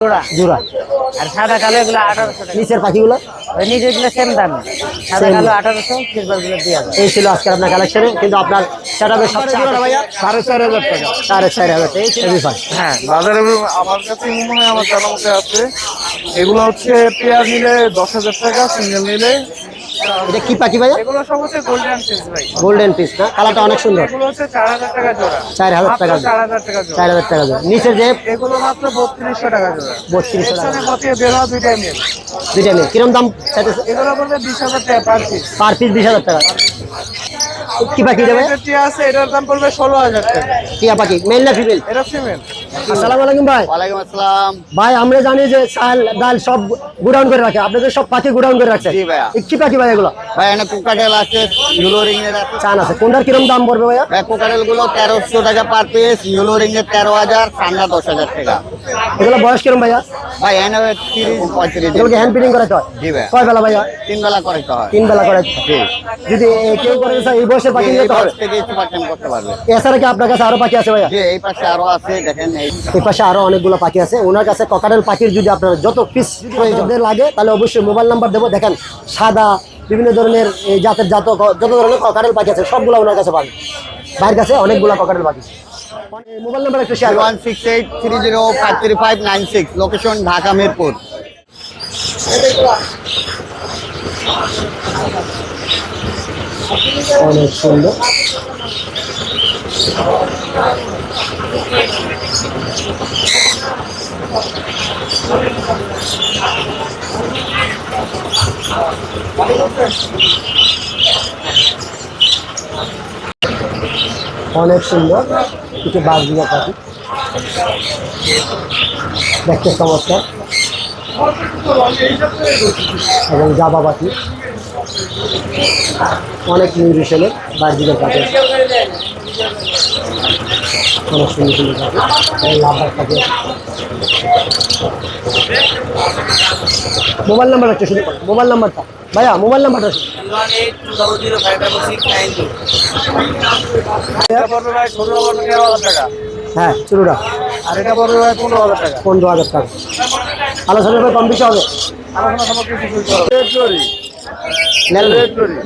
জোড়া। আর সাদা কালো এগুলো 1800 টাকা। নিচের পাখিগুলো ওই নিচেগুলো সেম দাম, সাদা কালো 1800, সিলভার গুলো 2000। এই ছিল আজকের আপনার কালেকশনে, কিন্তু আপনার সেটআপে সবচেয়ে ভাইয়া 4500 টাকা। 4500 এই ছিল বিফার। হ্যাঁ, বাজারে আমার কাছে মনে হয় আমার জানা মতে আছে। এগুলো হচ্ছে পেয়ার নিলে 10,000 টাকা, সিঙ্গেল নিলে। এটা কি পাখি ভাইয়া? এগুলো সব হচ্ছে গোল্ডেন ফিস ভাই। গোল্ডেন পিস না, কালারটা অনেক সুন্দর। এগুলো হচ্ছে 4000 টাকা জোড়া। 4000 টাকা জোড়া। 4000 টাকা জোড়া। 4000 টাকা জোড়া। নিচের যে এগুলো মাত্র 3200 টাকা জোড়া। 3200 টাকা। এখানে পথে বের হওয়া দুইটাই মিল। দুইটা নিয়ে কিরম দাম চাইতেছে? এগুলো বলতে 20,000 টাকা পার পিস। পার পিস 20000 টাকা। কি পাখি দেবে? এটা টিয়া আছে, এটার দাম পড়বে 16,000 টাকা। টিয়া পাখি মেল না ফিমেল? এটা ফিমেল। আসসালামু আলাইকুম ভাই। ওয়ালাইকুম আসসালাম। ভাই আমরা জানি যে চাল ডাল সব গুডাউন করে রাখে, আপনাদের সব পাখি গুডাউন করে রাখছে। জি ভাইয়া। কি পাখি ভাই এগুলো? ভাই এখানে কোকাটেল আছে, ইউলো রিং এর আছে। চান আছে, কোনটার কিরম দাম পড়বে ভাইয়া? ভাই কোকাটেল গুলো 1300 টাকা পার পিস, ইউলো রিং এর 13,000, সান্ডা 10,000 টাকা। এগুলো বয়স কিরম ভাইয়া? ভাই এখানে 30-35 দিন। এগুলোকে হ্যান্ড ফিডিং করাতে হয়? জি ভাইয়া। কয় বেলা ভাইয়া? 3 বেলা করাইতে হয়। 3 বেলা করাতে জি। হয়। যদি কেউ করে চায় এই বয়সের পাখি এই নিতে হবে? বয়স থেকে একটু পার্টেন করতে পারবে। এছাড়া কি আপনার কাছে আরো পাখি আছে ভাইয়া? জি, এই পাশে আরো আছে, দেখেন এই। এই পাশে আরো অনেকগুলো পাখি আছে ওনার কাছে। ককাটেল পাখির যদি আপনার যত পিস প্রয়োজন লাগে তাহলে অবশ্যই মোবাইল নাম্বার দেবো। দেখেন সাদা বিভিন্ন ধরনের এই জাতের যত ধরনের ককাটেল পাখি আছে সবগুলো ওনার কাছে পাবেন। ভাইয়ের কাছে অনেকগুলো ককাটেল পাখি। মোবাইল নাম্বার একটু শেয়ার করুন। 16830530596, লোকেশন ঢাকা মিরপুর। অনেক সুন্দর। অনেক সুন্দর কিছু বাঘিয়া পাখি, দেখতে চমৎকার, এবং জাবা পাখি অনেক নিউট্রিশনের বাঘিয়া পাখি, অনেক সুন্দর সুন্দর পাখি, লাভবাগ পাখি। মোবাইল নাম্বার একটা শুরু করো, মোবাইল নাম্বারটা ভাইয়া, মোবাইল নাম্বারটা। 1820056692। এটা পড়বে ভাই 13,000 টাকা। হ্যাঁ শুরুটা। আর এটা পড়বে ভাই 15,000 টাকা। 15,000 টাকা। আলোচনা হবে, কম বেশি হবে। আলোচনা সামগ্রী কিছু করতে হবে।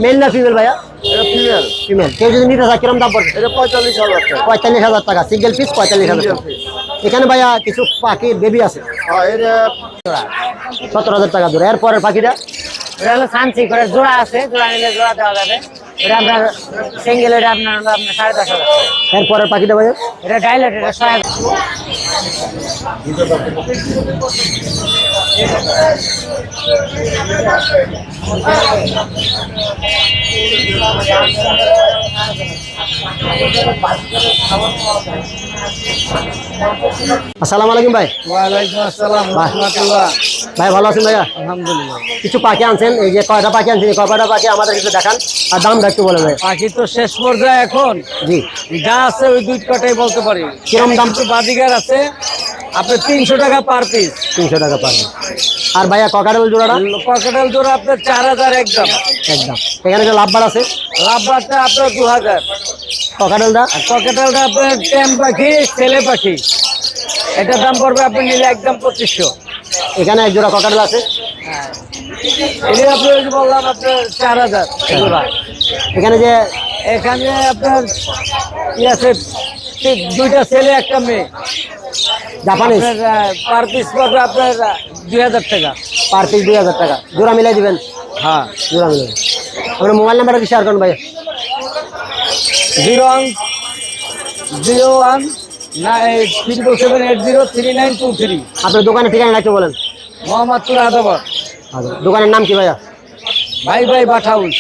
মেল না ফিমেল ভাইয়া? এটা ফিমেল। ফিমেল। কেউ যদি নিতে চায় কিরম দাম পড়বে? এটা 45,000 টাকা। 45,000 টাকা সিঙ্গেল পিস, 45,000 টাকা। এখানে ভাইয়া কিছু পাখির বেবি আছে, হ্যাঁ, এটা 17,000 টাকা জোড়া। এরপরের পাখিটা এটা হলো সানসি করে জোড়া আছে, জোড়া নিলে জোড়া দেওয়া যাবে। এটা আপনার সিঙ্গেল, এটা আপনার হলো আপনার 10,500 টাকা। এরপরের পাখিটা ভাইয়া এটা ডাইলেট, এটা 100। আসসালামু আলাইকুম ভাই। ওয়ালাইকুম আসসালাম ওয়া রাহমাতুল্লাহ। ভাই ভালো আছেন ভাইয়া? আলহামদুলিল্লাহ। কিছু পাখি আনছেন, এই যে কয়টা পাখি আনছেন, এই কয়টা পাখি আমাদের কিছু দেখান আর দামটা একটু বলে ভাই। পাখি তো শেষ পর্যায়ে এখন জি। যা আছে ওই দুই কটাই বলতে পারি। কিরম দাম? কিছু বাদিগার আছে আপনার 300 টাকা পার পিস। 300 টাকা পাবেন। আর ভাইয়া ককাটেল জোড়াটা? ককাটেল জোড়া আপনার 4,000 একদম। একদম। এখানে যে লাভবার আছে? লাভবারটা আপনার 2,000। ককাটেলটা? আর ককাটেলটা আপনার টেম পাখি, ছেলে পাখি। এটার দাম পড়বে আপনি নিলে একদম 2500। এখানে এক জোড়া ককাটেল আছে। এটা আপনি ওই যে বললাম আপনার 4,000 জোড়া। এখানে যে এখানে আপনার কি আছে, দুইটা ছেলে একটা মেয়ে। জাপানিজ পার পিস পড়বে আপনার 2,000 টাকা। পার পিস 2,000 টাকা। জোড়া মিলাই দিবেন? হ্যাঁ। জোড়া মিলাই। আপনার মোবাইল নাম্বারটা কি শেয়ার করুন ভাই? 01778039323। আপনার দোকানের ঠিকানা একটু বলেন। মোহাম্মদপুর আদাবর। আচ্ছা, দোকানের নাম কি ভাইয়া? ভাই ভাই বাট হাউস।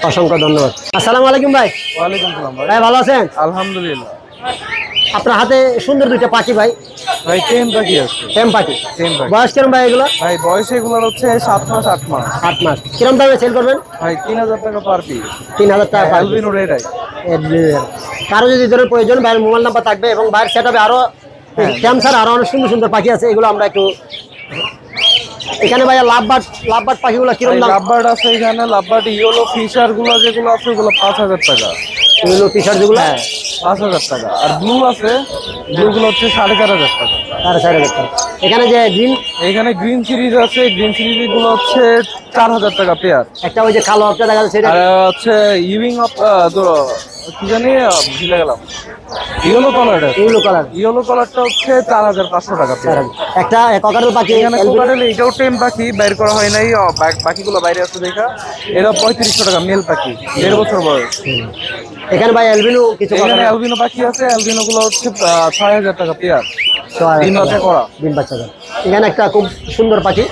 অসংখ্য ধন্যবাদ। আসসালামু আলাইকুম ভাই। ওয়ালাইকুম সালাম ভাই। ভাই ভালো আছেন? আলহামদুলিল্লাহ। আপনার হাতে সুন্দর দুইটা পাখি ভাই, ভাই টেম পাখি আছে। টেম পাখি। টেম পাখি। বয়স কিরম ভাই এগুলো? ভাই বয়স এগুলোর হচ্ছে 7 মাস 8 মাস। 8 মাস। কিরম দামে সেল করবেন? ভাই 3,000 টাকা পার পিস। 3,000 টাকা per piece. Albino red eye. কারো যদি ধরনের প্রয়োজন ভাইয়ের মোবাইল নাম্বার থাকবে, এবং ভাইয়ের সেটআপে আরো ক্যামসার আরো অনেক সুন্দর সুন্দর পাখি আছে, এগুলো আমরা একটু। এখানে ভাইয়া লাভবার্ড পাখিগুলো কিরম দাম? লাভবার্ড আছে এখানে, লাভবার্ড ইয়েলো ফিশার গুলো যেগুলো আছে ওগুলো 5,000 টাকা। এগুলো টি শার্ট যেগুলো হ্যাঁ 5,000 টাকা। আর ব্লু আছে, ব্লু গুলো হচ্ছে 4,500 টাকা। 4,500 টাকা। এখানে যে গ্রিন এখানে গ্রিন সিরিজ আছে, গ্রিন সিরিজ গুলো হচ্ছে 4,000 টাকা পেয়ার। একটা ওই যে কালো একটা দেখা যাচ্ছে এটা আর হচ্ছে ইভিং অফ কি জানি ভুলে গেলাম, ইয়েলো কালার। এগুলো কালার ইয়েলো কালারটা হচ্ছে 4,500 টাকা পেয়ার। একটা ককাটেল পাখি এখানে কোকাটেল এটাও টেম পাখি, বাইর করা হয় নাই, বাকিগুলো বাইরে আছে দেখা। এটা 3500 টাকা মেল পাখি, 1.5 বছর বয়স। এখানে ভাই অ্যালবিনো কিছু এখানে অ্যালবিনো পাখি আছে, অ্যালবিনো গুলো হচ্ছে 6,000 টাকা পেয়ার, ডিম বাচ্চা করা। ডিম বাচ্চা করা। এখানে একটা খুব সুন্দর পাখি,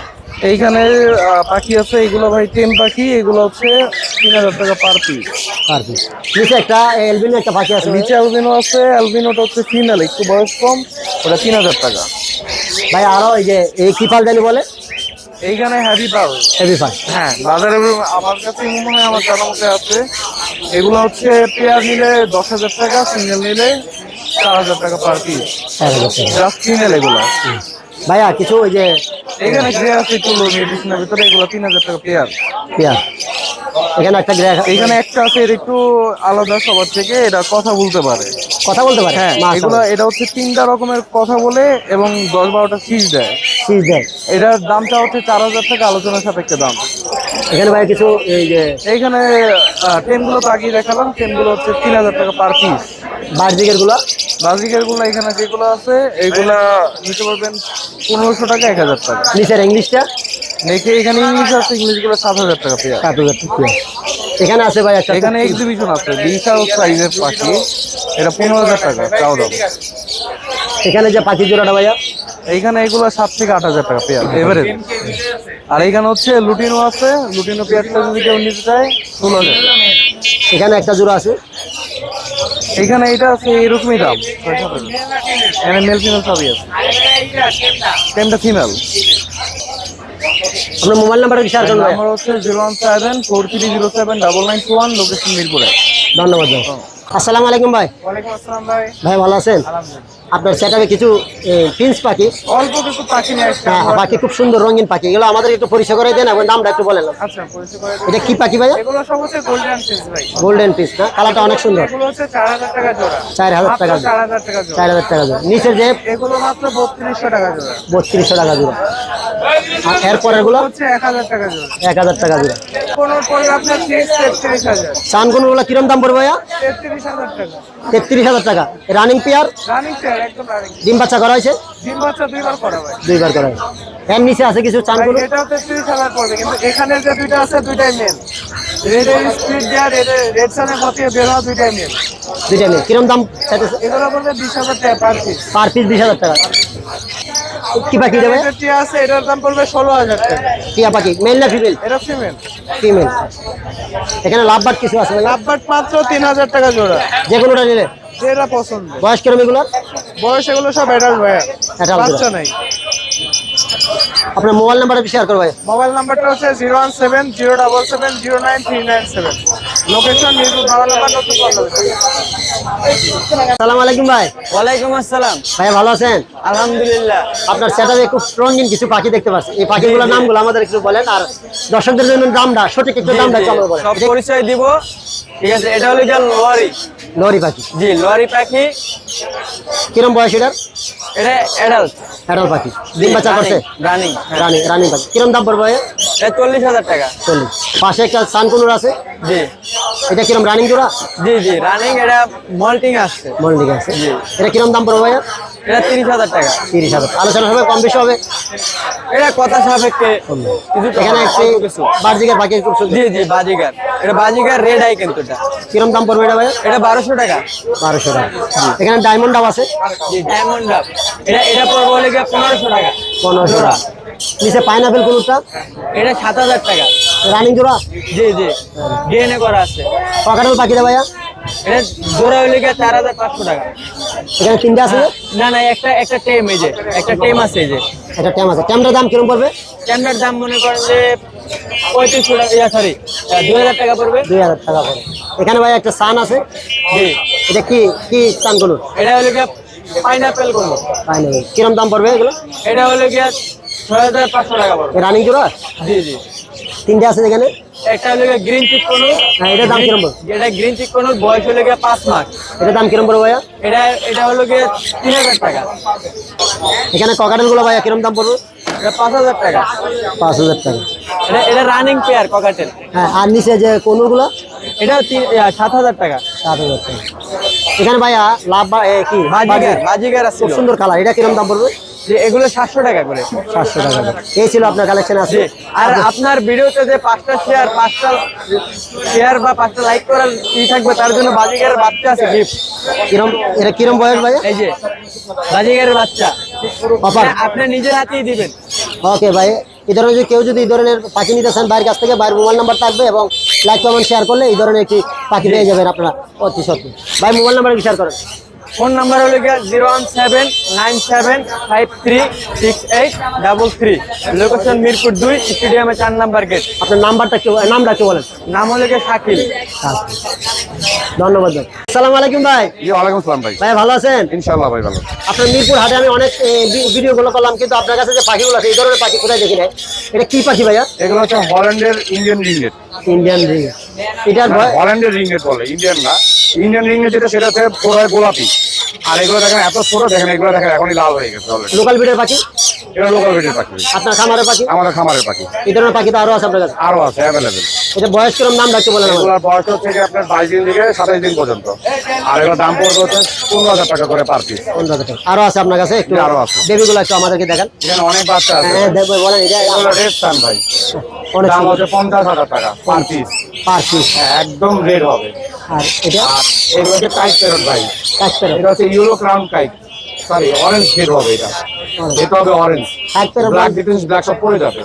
এইখানে পাখি আছে, এগুলো ভাই টেম পাখি, এগুলো হচ্ছে 3,000 টাকা পার পিস। আর কি নিচে একটা অ্যালবিনো একটা পাখি আছে নিচে অ্যালবিনো আছে, অ্যালবিনোটা হচ্ছে ফিমেল, একটু বয়স কম, ওটা 3,000 টাকা। ভাই। আরো এই যে এই কি পাল জানি বলে এইখানে হ্যাভি পাল, হেভি পাল। হ্যাঁ বাজারে আমার কাছে মনে হয় আমার জানা মতে আছে। এগুলো হচ্ছে পেয়ার নিলে 10,000 টাকা, সিঙ্গেল নিলে 4,000 টাকা পার পিস, জাস্ট ফিমেল এগুলো। ভাইয়া কিছু ওই যে এখানে গ্রে আছে একটু লো মেডিসিনের ভিতরে, এগুলো 3,000 টাকা পেয়ার। পেয়ার। এখানে একটা গ্রে এখানে একটা আছে, এটা একটু আলাদা সবার থেকে, এটা কথা বলতে পারে। কথা বলতে পারে। হ্যাঁ এগুলো, এটা হচ্ছে 3টা রকমের কথা বলে এবং 10-12টা সিজ দেয়। সিজ দেয়। এটার দামটা হচ্ছে 4,000 টাকা, আলোচনার সাপেক্ষে দাম। এখানে ভাই কিছু এই যে এইখানে টেনগুলো তো আগেই দেখালাম, টেনগুলো হচ্ছে 3,000 টাকা পার পিস। বার্জিকের গুলা বাজিকের গুলো এখানে যেগুলো আছে এইগুলা নিতে পারবেন 1,500 টাকা, 1,000 টাকা। নিচের ইংলিশটা দেখে এখানে ইংলিশ আছে, ইংলিশ গুলো 7,000 টাকা পেয়ার। 7,000 টাকা। এখানে আছে ভাই একটা এখানে এক্সিবিশন আছে বিশাল সাইজের পাখি, এটা 15,000 টাকা চাও দাম। এখানে যে পাখি জোড়াটা ভাইয়া এইখানে এগুলো 7 থেকে 8,000 টাকা পেয়ার এভারেজ। আর এইখানে হচ্ছে লুটিনো আছে, লুটিনো পেয়ারটা যদি কেউ নিতে চায় 16,000। এখানে একটা জোড়া আছে। এখানে এটা আছে এরকমই দাম 6,000। এখানে মেল ফিমেল সবই আছে, টেমটা ফিমেল। আপনার মোবাইল নাম্বারটা শেয়ার করুন ভাইয়া। নাম্বার হচ্ছে 01743079921, লোকেশন মিরপুরে। ধন্যবাদ ভাই। আসসালামু আলাইকুম ভাই। ওয়ালাইকুম আসসালাম ভাই। ভাই ভালো আছেন? আপনার সেটাবে কিছু প্রিন্স পাখি, অল্প কিছু পাখি নিয়ে আসছি। হ্যাঁ পাখি খুব সুন্দর রঙিন পাখি, এগুলো আমাদের একটু পরিচয় করে দেন এবং দামটা একটু বলেন। আচ্ছা পরিচয় করে দিই। এটা কি পাখি ভাইয়া? এগুলো সব হচ্ছে গোল্ডেন ফিস ভাই। গোল্ডেন পিস না, কালারটা অনেক সুন্দর। এগুলো হচ্ছে 4,000 টাকা জোড়া। 4,000 টাকা জোড়া। 4,000 টাকা জোড়া। 4,000 টাকা জোড়া। নিচের যে এগুলো মাত্র 3,200 টাকা জোড়া। 3,200 টাকা জোড়া। আর এরপরের গুলো হচ্ছে 1,000 টাকা জোড়া। 1,000 টাকা জোড়া। কোনো পড়বে আপনার 33,000। সানকুনগুলো কিরম দাম পড়বে ভাইয়া? 33,000 টাকা। 33,000 টাকা। রানিং পেয়ার, রানিং পেয়ার, একদম রানিং। ডিম বাচ্চা করা হয়েছে? ডিম বাচ্চা 2বার করা ভাই। 2বার করা হয়েছে। এর নিচে আছে কিছু চানকুনো। এটা 33,000 পড়বে, কিন্তু এখানে যে দুইটা আছে দুইটাই মেল। রেডের স্পিড দেয়া, রেড সানের মধ্যে বের হওয়া দুইটাই মেল। দুইটা নিয়ে কিরম দাম চাইতেছে? এগুলো পড়বে 20,000 টাকা পার পিস। পার পিস 20,000 টাকা। কি পাখি দেবে? এটা টিয়া আছে, এটার দাম পড়বে 16,000 টাকা। টিয়া পাখি মেল না ফিমেল? এটা ফিমেল। ফিমেল। এখানে লাভবাট কিছু আছে ভাই? লাভবাট মাত্র 3,000 টাকা জোড়া, যে কোনোটা নিলে। যেটা পছন্দ। বয়স কিরম এগুলো? বয়স এগুলো সব অ্যাডাল্ট ভাইয়া, Adult বাচ্চা জোড়া। নাই। আপনার মোবাইল নাম্বারটা শেয়ার করো ভাই। মোবাইল নাম্বারটা হচ্ছে 01707070939. লোকেশন মিরপুর বাংলা নাম্বার, নতুন পল্লবী। আসসালামু আলাইকুম ভাই। ওয়ালাইকুম আসসালাম। ভাই ভালো আছেন? আলহামদুলিল্লাহ। আপনার সেটাতে খুব রঙিন কিছু পাখি দেখতে পাচ্ছি, এই পাখিগুলোর নামগুলো আমাদের একটু বলেন, আর দর্শকদের জন্য দামটা সঠিক একটু দামটা একটু আমাদের বলেন। সব পরিচয় দিব, ঠিক আছে। এটা হলো গিয়ে লরি। লরি পাখি। জি, লরি পাখি। কিরম বয়স এটার? এটা অ্যাডাল্ট অ্যাডাল্ট পাখি। ডিম বাচ্চা করছে? রানিং। রানী রানী পাখি। কিরম দাম পড়বে ভাই? এটা 40,000 টাকা। 40। পাশে একটা সানকুনুর আছে, জি এটা কিরম রানিং জোড়া? জি জি রানিং। এটা মল্টিং আসছে। মল্লিক আছে। এটা কিরম দাম পড়বে ভাইয়া? এটা 30,000 টাকা। 30,000। আলোচনা হবে, কম বেশি হবে? এটা কথা সাপেক্ষে কিছু এখানে একটি বার্জিকের পাখি খুব সুন্দর। জি জি বাজিগার। এটা বাজিগার রেড আই, কিন্তু এটা কিরম দাম পড়বে এটা ভাইয়া? এটা 1200 টাকা। 1200 টাকা। এখানে ডায়মন্ড ডাব আছে, জি ডায়মন্ড ডাব। এটা পড়বে হলে গিয়ে 1500 টাকা। 1500 টাকা। নিচে পাইনাপেল কুলুরটা এটা 7,000 টাকা। রানিং জোড়া। জি জি ডিএনএ করা আছে। পকাটাল পাখিটা ভাইয়া? এটা জোড়া হলে গিয়ে 4,500 টাকা। এখানে তিনটা আছে। না না, একটা টেম, এই যে একটা টেম আছে, এই যে একটা ট্যাম আছে। ট্যামটার দাম কিরম পড়বে? ক্যামেরার দাম মনে করেন যে 3500 টাকা, সরি 2,000 টাকা পড়বে। 2,000 টাকা পড়ে। এখানে ভাই একটা সান আছে, জি এটা কি কি সান কুলুর? এটা হলো গিয়ে পাইনাপেল কোনো। পাইনাপেল। কিরম দাম পড়বে এগুলো? এটা হলো গিয়ে 6,500 টাকা পড়বে। রানিং জোড়া জি জি তিনটে আছে এখানে। একটা হলো গ্রিন চিক কোন, হ্যাঁ, এটার দাম কিরম বল? এটা গ্রিন চিক কোন, বয়স হলো 5 মাস। এটার দাম কিরম পড়বে ভাইয়া? এটা হলো 3000 টাকা। এখানে ককাটেল গুলো ভাইয়া কিরম দাম পড়বে? এটা 5000 টাকা। 5000 টাকা। এটা রানিং পেয়ার ককাটেল। হ্যাঁ, আর নিচে যে কোনগুলো? এটা 7000 টাকা। 7000 টাকা। এখানে ভাইয়া লাভ কি বাজিগার আছে, খুব সুন্দর কালার, এটা কিরম দাম পড়বে? এগুলো 700 টাকা করে। 700 টাকা। এই ছিল আপনার কালেকশন আছে। আর আপনার ভিডিওতে যে 5টা শেয়ার বা 5টা লাইক করার থাকবে, তার জন্য বাজিগারের বাচ্চা আছে গিফট। কিরম, এটা কিরম বয়স ভাইয়া? এই যে বাজিগারের বাচ্চা অফার আপনি নিজের হাতেই দিবেন। ওকে ভাই, এই ধরনের কেউ যদি এই ধরনের পাখি নিতে চান বাইরের কাছ থেকে, বাইরের মোবাইল নাম্বার থাকবে এবং লাইক কমেন্ট শেয়ার করলে এই ধরনের একটি পাখি পেয়ে যাবেন আপনারা অতি সত্যি। ভাই মোবাইল নাম্বার শেয়ার করেন। ফোন নাম্বার হলো 01797536833। লোকেশন মিরপুর 2, স্টেডিয়ামে 4 নাম্বার গেট। আপনার নামটা কি বলেন? নাম হলো শাকিল। ধন্যবাদ ভাই। আসসালামু আলাইকুম ভাই। ওয়ালাইকুম আসসালাম ভাই। ভাই ভালো আছেন? ইনশাআল্লাহ ভাই ভালো। আপনার মিরপুর হাটে আমি অনেক ভিডিওগুলো করলাম, কিন্তু আপনার কাছে যে পাখিগুলো আছে এই ধরনের পাখি কোথায় দেখি নাই। এটা কি পাখি ভাইয়া? এগুলো হচ্ছে হল্যান্ডের ইন্ডিয়ান রিংনেট। Indian ring. এটার হল্যান্ডের রিংনেট বলে, ইন্ডিয়ান না। ইন্ডিয়ান রিংনেট যেটা, সেটা হচ্ছে পুরো গোলাপি। আর এগুলো দেখেন এত ছোট, দেখেন এগুলো দেখেন এখনই লাল হয়ে গেছে অলরেডি। লোকাল ব্রিডের পাখি? এটা লোকাল ব্রিডের পাখি। আপনার খামারের পাখি? আমাদের খামারের পাখি। এই ধরনের পাখি তো আরো আছে আপনার কাছে? আরো আছে অ্যাভেলেবেল। এটা বয়স কিরম, নাম ডাকতে বলেন আমাদের। এগুলোর বয়স হচ্ছে কি আপনার 22 দিন থেকে 27 দিন পর্যন্ত। আর এগুলোর দাম পড়বে হচ্ছে 15000 টাকা করে পার পিস। 15,000 টাকা। আরো আছে আপনার কাছে? একটু আরো আছে। বেবিগুলো একটু আমাদেরকে দেখান। এখানে অনেক বাচ্চা আছে। হ্যাঁ দেখবো, বলেন। এটা এগুলো রেড সান ভাই। অনেক দাম সুন্দর। হচ্ছে 50000 টাকা পার পিস। Per piece. একদম রেড হবে। আর এটা আর এগুলো হচ্ছে কাইট প্যারট ভাই। কাঠপেরো। এটা হচ্ছে ইউরো ক্রাউন কাইট, সরি অরেঞ্জ শেড হবে এটা। এটা হবে অরেঞ্জ, কাঠপেরো ব্ল্যাক ডিটেন্স ব্ল্যাক সব পড়ে যাবে।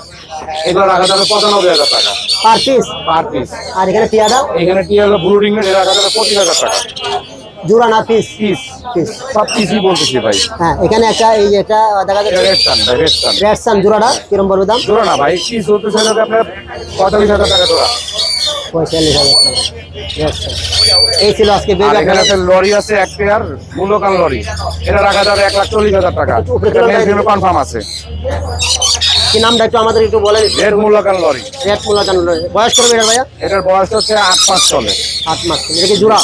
এগুলো রাখা যাবে 95000 টাকা পার পিস। Per piece. আর এখানে টিয়াদা এখানে কি হলো ব্লু রিং এর রাখা যাবে 25000 টাকা জোড়া না পিস? পিস। পিস। সব পিসই বলতেছি ভাই। হ্যাঁ, এখানে একটা এই যে এটা দেখা যাচ্ছে রেড সান ভাই, রেড সান। রেড সান জোড়াটা কিরম পড়বে দাম? জোড়া না ভাই, পিস হতেছে যাবে আপনার 45000 টাকা জোড়া। 45,000 টাকা। Red sun। এই ছিল আজকে আর বেবি এখানে একটা লরি আছে এক পেয়ার, মূল্যকান লরি। এটা রাখা যাবে 1,40,000 টাকা। এটা কনফার্ম আছে। কি নামটা একটু আমাদের একটু বলেন। Red মূল্যকান lorry. রেড মুলা কেন? বয়স করবে এটা ভাইয়া? এটার বয়স হচ্ছে 8 মাস চলে। 8 মাস। এটা কি জোড়া?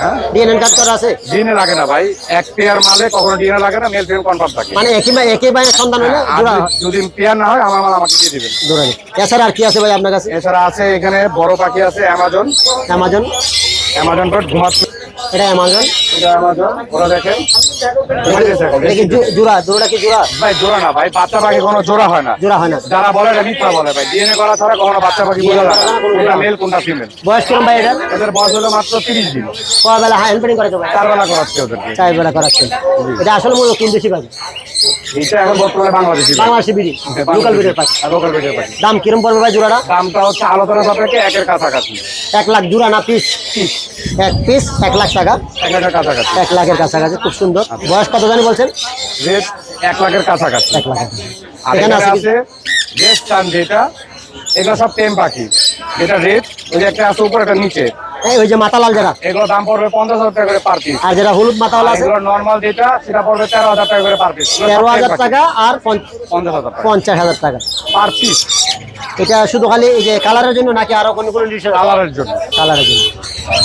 হ্যাঁ, ডিএনএ কার্ড করা আছে? ডিএনএ লাগে না ভাই, এক পেয়ার মালে কখনো ডিএনএ লাগে না, মেল ফিমেল কনফার্ম থাকে। মানে একই ভাইয়ের সন্তান হলে আর জোড়া যদি পেয়ার না হয় আমার মাল আমাকে দিয়ে দিবেন। জোড়া নেই। এছাড়া আর কি আছে ভাই আপনার কাছে? এছাড়া আছে এখানে বড় পাখি আছে অ্যামাজন। অ্যামাজন। অ্যামাজন বাট ঘুমাচ্ছে। এটা অ্যামাজন। এটা অ্যামাজন, ওরা দেখেন ঘুমাইতেছে এখন। এটা কি জোড়া? জোড়াটা কি জোড়া? ভাই জোড়া না ভাই, বাচ্চা পাখি কোনো জোড়া হয় না। জোড়া হয় না। যারা বলে এটা মিথ্যা বলে ভাই, ডিএনএ করা ছাড়া কখনো বাচ্চা পাখি বোঝা যায় না কোনটা মেল কোনটা ফিমেল। বয়স কিরম ভাই এটা? এদের বয়স হলো মাত্র 30 দিন। কয় বেলা হ্যান্ড পেডিং করেছে ভাই? 4 বেলা করাচ্ছে ওদেরকে। 4 বেলা করাচ্ছে। এটা আসলে মূলত কোন দেশি পাখি? এটা এখন বর্তমানে বাংলাদেশি ভাই। বাংলাদেশি বিড়ি, লোকাল বিড়ির পাখি। লোকাল ভিডিও পাখি। দাম কিরম পড়বে ভাই জোড়াটা? দামটা হচ্ছে আলোচনা সাপেক্ষে 1 এর কাছাকাছি। 1 লাখ জোড়া না পিস? পিস এক পিস 1 লাখ টাকা। 1 লাখের কাছাকাছি। 1 লাখের কাছাকাছি। খুব সুন্দর। বয়স কত জানি বলছেন? রেট 1 লাখের কাছাকাছি। 1 লাখ। আর এখানে এখানে আছে কি? আছে রেড সান, যেটা এগুলো সব টেম পাখি। যেটা রেড, ওই যে একটা আছে উপরে একটা নিচে, এই ওই যে মাতালাল যেটা, এগুলো দাম পড়বে 50,000 টাকা করে পার পিস। আর যেটা হলুদ মাতাওয়ালা আছে এগুলো নরমাল যেটা, সেটা পড়বে 13,000 টাকা করে পার পিস। 13,000 টাকা আর 50,000 টাকা 50,000 টাকা পার পিস। এটা শুধু খালি এই যে কালারের জন্য নাকি আরো কোনো কোনো ডিশ? কালারের জন্য। কালারের জন্য।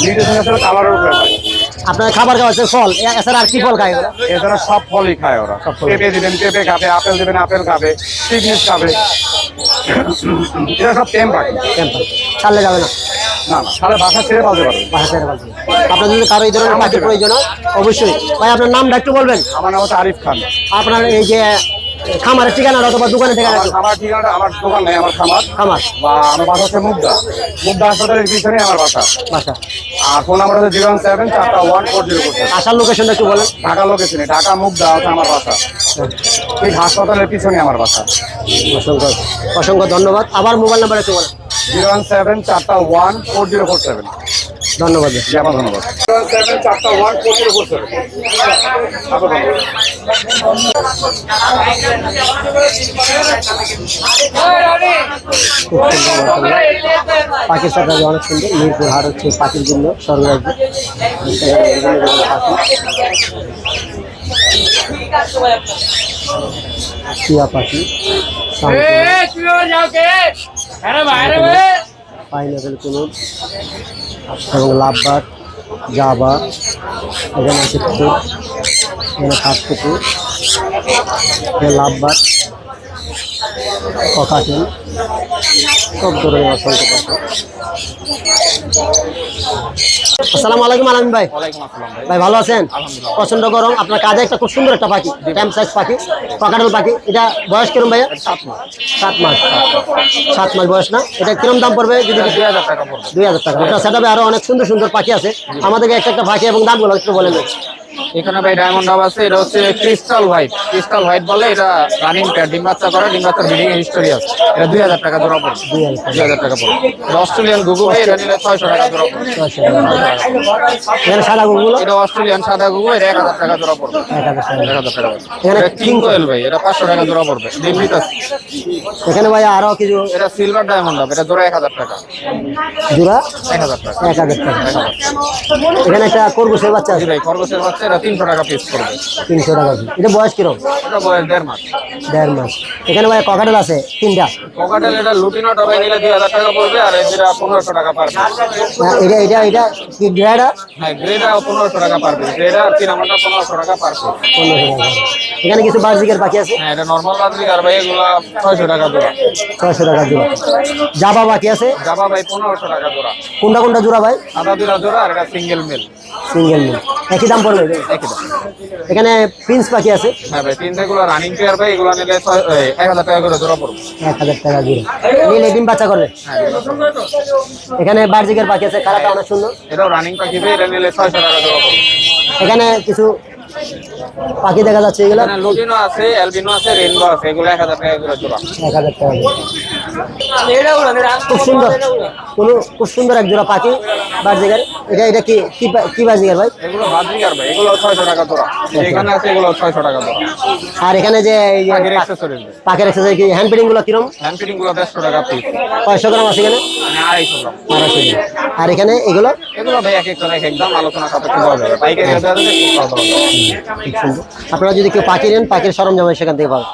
নিউট্রিশন আসলে কালারের উপরে ভাই। আপনার খাবার খাওয়া হচ্ছে ফল, এছাড়া আর কি ফল খায় ওরা? এছাড়া সব ফলই খায় ওরা। পেঁপে দিবেন পেঁপে খাবে, আপেল দিবেন আপেল খাবে, সিগনেস খাবে। এটা সব টেম পাখি। টেম্পার ছাড়লে যাবে না, না না, তাহলে বাসা ছেড়ে পালতে পারবে। বাসা ছেড়ে পালতে হবে। আপনার যদি কারো এই ধরনের পাখি প্রয়োজন হয় অবশ্যই ভাই আপনার নামটা একটু বলবেন। আমার নাম হচ্ছে আরিফ খান। আপনার এই যে খামারের ঠিকানা অথবা দোকানের ঠিকানা আমার একটু। খামার ঠিকানাটা, আমার দোকান নেই, আমার খামার। খামার বা আমার বাসা হচ্ছে মুগদা হাসপাতালের পিছনে আমার বাসা। বাসা। আর ফোন নাম্বার হচ্ছে 017414047। আসার লোকেশনটা একটু বলেন। ঢাকা লোকেশনে, ঢাকা মুগদা হচ্ছে আমার বাসা। ঠিক হাসপাতালের পিছনে আমার বাসা। অসংখ্য অসংখ্য ধন্যবাদ। আবার মোবাইল নাম্বার একটু বলেন। 017414047। ধন্যবাদ। জি, আমার ধন্যবাদ। 017414047। পাখির সাথে অনেক সুন্দর। মিরপুর হাট হচ্ছে পাখির জন্য স্বর্গরাজ্য। টিয়া পাখি, পাইনাপেল কুনুর এবং লাভবার্ড, জাবা, এখানে আছে কুকুর, এখানে খাট কুকুর, এখানে লাভবার্ড, ককাটেল, সব ধরনের অসংখ্য পাখি। আসসালামু আলাইকুম আলামিন ভাই। ভাই ভালো আছেন? প্রচন্ড গরম, আপনার কাজে একটা খুব সুন্দর একটা পাখি, ট্যাম সাইজ পাখি, ককাটেল পাখি। এটা বয়স কিরম ভাইয়া? 7 মাস। 7 মাস বয়স না? এটা কিরম দাম পড়বে? যদি 2000 টাকা পড়বে। 2000 টাকা। আপনার সেটআপে আরো অনেক সুন্দর সুন্দর পাখি আছে, আমাদেরকে একটা একটা পাখি এবং দামগুলো একটু বলেন। এখানে ভাই ডায়মন্ড ডাব আছে, এটা হচ্ছে ক্রিস্টাল হোয়াইট বলে। এটা রানিং পেয়ার, ডিম বাচ্চা করে, ডিম বাচ্চার ব্রিডিং এর হিস্টোরি আছে। এটা 2000 টাকা জোড়া পড়বে। 2000 টাকা পড়বে। এটা অস্ট্রেলিয়ান গুগু ভাই, এটা নিলে 600 টাকা জোড়া পড়বে। এখানে সাদা গুগুলো, এটা অস্ট্রেলিয়ান সাদা গুগু, এটা 1000 টাকা জোড়া পড়বে। 1000 টাকা। এখানে এটা কিং কোয়েল ভাই, এটা 500 টাকা জোড়া পড়বে। ডিম দিতে আছে। এখানে ভাই আরো কিছু, এটা সিলভার ডায়মন্ড ডাব, এটা জোড়া 1000 টাকা। জোড়া 1000 টাকা। 1000 টাকা। এখানে একটা খরগোশের বাচ্চা জি আছে, ভাই, খরগোশের বাচ্চা, এটা 300 টাকা পিস পড়বে। 300 টাকা। এটা বয়স কিরম? এটা বয়স 1.5 মাস। 1.5 মাস। এখানে ভাই ককাটেল আছে 3টা। ককাটেল এটা লুটিনো ডাবাই নিলে 2000 টাকা পড়বে, আর এটা 1500 টাকা পারবে। এটা এটা এটা কি গ্রেডা? হ্যাঁ, গ্রেডা 1500 টাকা পারবে। গ্রেডা আর তিরামাটা 1500 টাকা পারবে। 1500 টাকা। এখানে কিছু বার্জিকের পাখি আছে, হ্যাঁ, এটা নরমাল বাজরি, আর ভাই এগুলা 600 টাকা জোড়া। 600 টাকা জোড়া। জাবা পাখি আছে, জাবা ভাই 1500 টাকা জোড়া। কোনটা কোনটা জোড়া ভাই? সাদা দুরা জোড়া, আর এটা সিঙ্গেল মেল। সিঙ্গেল মিল, একই দাম পড়বে? একই দাম। এখানে প্রিন্স পাখি আছে, হ্যাঁ ভাই, তিনটেগুলো রানিং পেয়ার ভাই, এগুলো নিলে 1000 টাকা করে জোড়া পড়বে। 1000 টাকা জোড়া। নিলে ডিম বাচ্চা করবে। এখানে বার্জিকের পাখি আছে, কালারটা অনেক সুন্দর। এটাও রানিং পাখি ভাই, এটা নিলে 600 টাকা জোড়া পড়বে। এখানে কিছু পাখি দেখা যাচ্ছে, এগুলো এখানে লুটিনো আছে, অ্যালবিনো আছে, রেইনবো আছে, এগুলো 1000 টাকা করে জোড়া। 1000 টাকা জোড়া। খুব সুন্দর, খুব সুন্দর এক জোড়া পাখি বার্জিকের। এটা এটা কি কি বার্জিকের ভাই? এগুলো বাজরিকার ভাই, এগুলো 600 টাকা জোড়া। এখানে আছে, এগুলো 600 টাকা জোড়া। আর এখানে যে এই যে পাখির অ্যাক্সেসরিজ, পাখির এক্সারসাইজ কি হ্যান্ড ফিডিং গুলো কিরম? হ্যান্ড ফিটিং গুলো 150 টাকা পিস। 500 গ্রাম আছে এখানে, 250 গ্রাম। 250 গ্রাম। আর এখানে এগুলো এগুলো ভাই এক একটা এক দাম, আলোচনা সাপেক্ষে দেওয়া যাবে। পাইকারি রেটে আছে, খুব ভালো হবে। খুব সুন্দর। আপনারা যদি কেউ পাখি নেন, পাখির সরঞ্জাম সেখান থেকে পাবেন।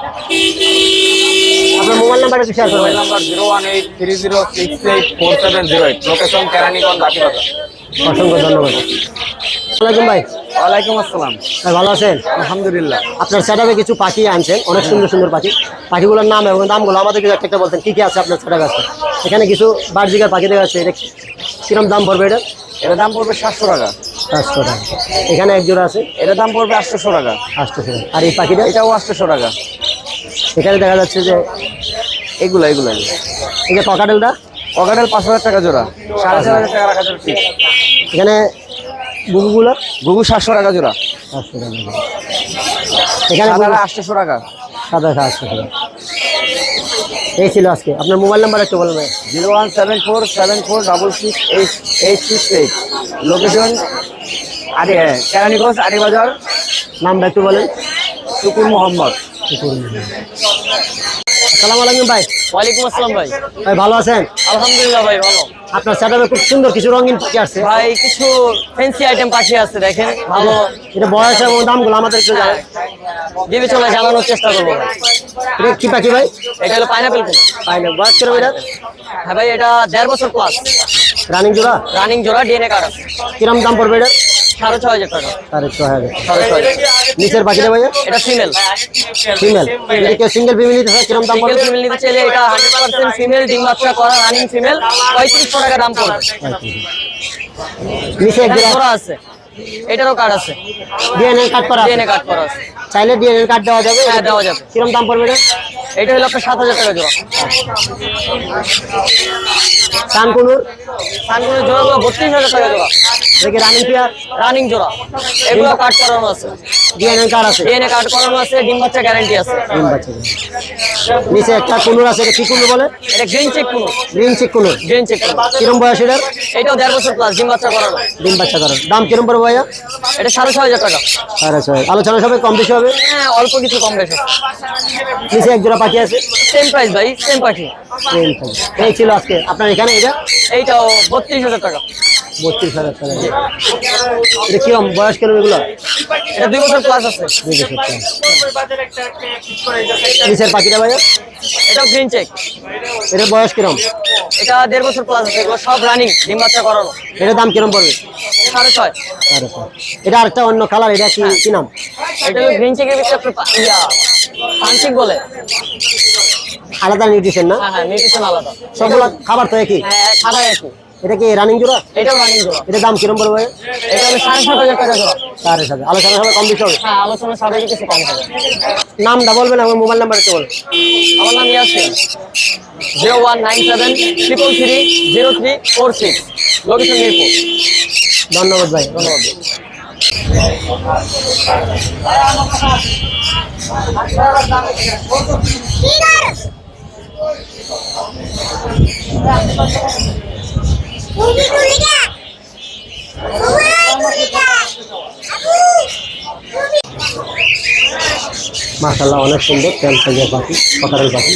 আপনার মোবাইল নাম্বারটা একটু শেয়ার করবেন। Mobile number 01830684708, location Keraniganj, Bakibazar. অসংখ্য ধন্যবাদ। ওয়ালাইকুম ভাই। ওয়ালাইকুম আসসালাম। ভাই ভালো আছেন? আলহামদুলিল্লাহ। আপনার সেটআপে কিছু পাখি আনছেন, অনেক সুন্দর সুন্দর পাখি। পাখিগুলোর নাম এবং দামগুলো আমাদেরকে একটা একটা বলতেন, কি কি আছে আপনার সেটআপে আছে? এখানে কিছু বার্জিকার পাখি দেখা যাচ্ছে, এটা কিরম দাম পড়বে? এটা এটার দাম পড়বে 700 টাকা। 500 টাকা। এখানে এক জোড়া আছে, এটার দাম পড়বে 800 টাকা। 800 টাকা। আর এই পাখিটা? এটাও 800 টাকা। এখানে দেখা যাচ্ছে যে এগুলা এই যে ককাটেলটা, ককাটেল 5000 টাকা জোড়া। 4500 টাকা রাখা যাবে ঠিক। এখানে গুগুগুলো গুগু 700 টাকা জোড়া। 500 টাকা। এখানে সাদাটা 800 টাকা। সাদা 800 টাকা। এই ছিল আজকে। আপনার মোবাইল নাম্বার একটু বলবেন? 01747468868। লোকেশন কেরানীগঞ্জ, আড়িবাজার। নামটা একটু বলেন? শুকুর মোহাম্মদ। আসসালামু আলাইকুম ভাই। ওয়ালাইকুম আসসালাম ভাই। ভাই ভালো আছেন? আলহামদুলিল্লাহ ভাই ভালো। আপনার সেটআপে খুব সুন্দর কিছু রঙিন পাখি আসছে ভাই কিছু ফ্যান্সি আইটেম পাখি আছে, দেখেন ভালো। এটা বয়স এবং দামগুলো আমাদের একটু জানান। বিবেচনা জানানোর চেষ্টা করবো ভাই। এটা কি পাখি ভাই? এটা হলো পাইনাপেল কুন। পাইলে বয়স কিরম এটা? হ্যাঁ ভাই, এটা 1.5 বছর প্লাস। রানিং জোড়া? রানিং জোড়া, ডিএনএ কার্ড আছে। কিরম দাম পড়বে এটা? 6500 টাকা। 6500। 6500। নিচের পাখিটা ভাইয়া? এটা ফিমেল। ফিমেল। এটা কেউ সিঙ্গেল ফিমেল নিতে চায়, কিরম দাম সিঙ্গেল পড়বে? ফিমেল নিতে চাইলে এটা 100% ফিমেল, ডিম বাচ্চা করা রানিং ফিমেল, 3500 টাকা দাম পড়বে। নিচে এক এখানে জোড়া জোড়া আছে, এটারও কার্ড আছে, ডিএনএ কার্ড করা আছে। ডিএনএ কার্ড করা আছে। চাইলে ডিএনএ কার্ড দেওয়া যাবে? হ্যাঁ, দেওয়া যাবে। কিরম দাম পড়বে এটা? এটা হলো আপনার 7000 টাকা জোড়া। সানকুনুর সানগুলোর জোড়াগুলো 32000 টাকা জোড়া। দেখি রানিং পেয়ার, রানিং জোড়া, এগুলো কার্ড করানো আছে, ডিএনএ কার্ড আছে। ডিএনএ কার্ড করানো আছে, ডিম বাচ্চা গ্যারান্টি আছে। ডিম বাচ্চা। নিচে একটা কুনুর আছে, এটা কি কুনুর বলে? এটা গ্রিন চেক কোনো, গ্রিন চিক কুনুর। গ্রিন চেক কোনো। কিরম বয়স এটার? এটাও 1.5 বছর প্লাস, ডিম বাচ্চা করানো। ডিম বাচ্চা করার দাম কিরম পড়বে ভাইয়া? এটা 6500 টাকা। আলোচনা সবাই কম বেশি হবে। হ্যাঁ, অল্প কিছু কম বেশি। নিচে এক জোড়া পাখি আছে, সেম প্রাইস ভাই, সেম পাখি। এই ছিল আজকে আপনার এখানে। এটা এইটাও 32000 টাকা। 32000 টাকা। এটা কিরম বয়স কিরম এগুলো? এটা 2 বছর প্লাস আছে। 2 বছর টাকা। নিচের পাখিটা ভাইয়া? এটাও গ্রিন চেক। এটার বয়স কিরম? এটা 1.5 বছর প্লাস আছে, এগুলো সব রানিং, ডিম বাচ্চা করানো। এটার দাম কিরম পড়বে? 6.5। এটা আরেকটা অন্য কালার, এটা কি কি নাম? এটা হলো গ্রিন চিকের ভিতরে আপনার পাঞ্চিং বলে। আলাদা নিউট্রিশন না? হ্যাঁ, নিউট্রিশন আলাদা। সবগুলো খাবার তো একই? হ্যাঁ, খাবার একই। এটা কি রানিং জোড়া? এটাও রানিং জোড়া। এটার দাম কিরম পড়বে? এটা হলো 7.5 টাকা জোড়া। 4,500। আলোচনা হবে, কম বেশি হবে? হ্যাঁ, আলোচনা সাপেক্ষে কিছু কম হবে। নামটা বলবেন, আমার মোবাইল নাম্বার একটু বলুন। আমার নাম ইয়াসিন, 0197330346, লোকেশন মিরপুর। ধন্যবাদ ভাই। ধন্যবাদ। মাশাআল্লাহ, অনেক সুন্দর তেল সাইজের পাখি, ককারেল পাখি।